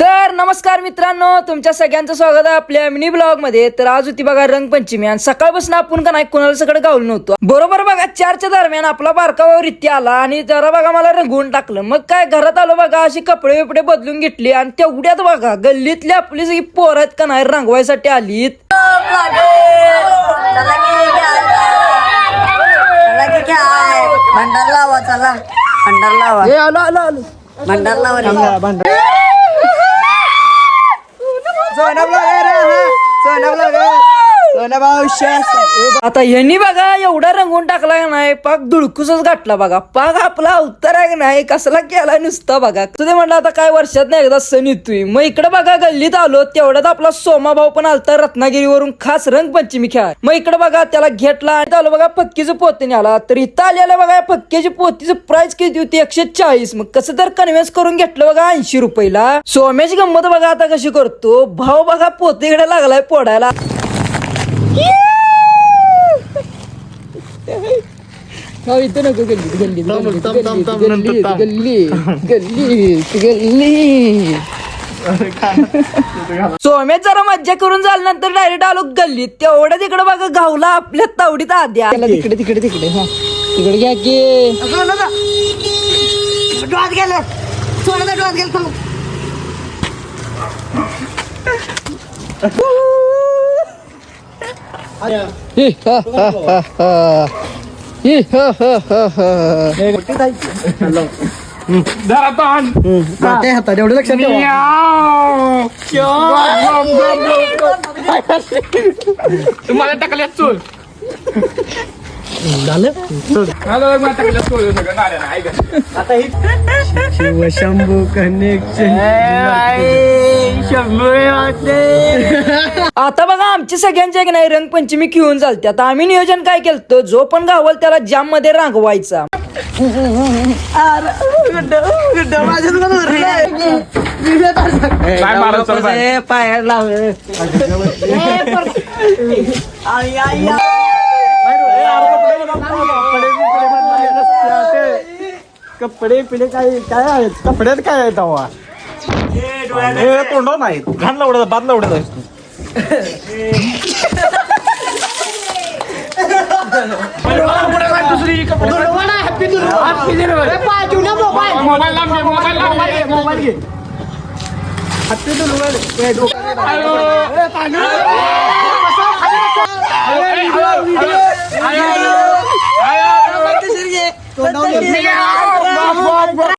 तर नमस्कार मित्रांनो, तुमच्या सगळ्यांचं स्वागत आहे आपल्या मिनी ब्लॉग मध्ये. तर आज होती बघा रंगपंचमी आणि सकाळपासून आपण का नाही कोणाला सगळं गावलं नव्हतं. बरोबर बघा 4च्या दरम्यान आपला बारका भाऊ रित्ती आला आणि जरा बघा मला रंगवून टाकलं. मग काय घरात आलो बघा, अशी कपडे बिपडे बदलून घेतली आणि तेवढ्यात बघा गल्लीतली आपली सगळी पोरं आहेत का नाही रंगवायसाठी आलीत. भंडार लावा, चला भंडार लावा. आलो आलो आलो भंडार लावा. आता यांनी बघा एवढा रंगवून टाकला का नाही, पाक धुळकूसच गाठला बघा. पाक आपला अवतार आहे का नाही कसला केला नुसता बघा. तुझे म्हटलं आता काय वर्षात नाही एकदा सण येतोय. मग इकडे बघा गल्लीत आलो, तेवढ्यात आपला सोमा भाऊ पण आलता रत्नागिरीवरून खास रंगपंचमी खेळाय. मग इकडे बघा त्याला घेतला आणि आलो बघा पक्कीचं पोतीने आला. तर इथं आलेला बघा पक्क्याची पोतीचं प्राइस किती होती 140. मग कसं तर कन्व्हिन्स करून घेतलं बघा 80 रुपयाला. सोम्याची गंमत बघा आता कशी करतो. भाऊ बघा पोतीकडे लागलाय पोडायला. इथं नको गल्ली सोम्यात जरा मज्जा करून झाल्यानंतर डायरेक्ट आलो गल्लीत. तेवढ्या तिकडे बघा गावला आपल्या तावडीत आद्या. तिकडे तिकडे तिकडे हा तिकडे घ्या की डोळ्यात गेलं, सोन्याचा डोळ्यात गेलं. हातात एवढं लक्षात तुम्हाला टाकल्यात चोल झालं. शिवशंभू कनेक्शन. आता बघा आमच्या सगळ्यांच्या नाही रंगपंचमी घेऊन चालते. आता आम्ही नियोजन काय केलं, जो पण गावल त्याला जाम मध्ये रांगवायचा. पायाला लावलं. कपडे पिले काय काय आहेत कपड्यात काय आहेत हवा तोंड नाही घाणला उडत बादला उडत आहेस तू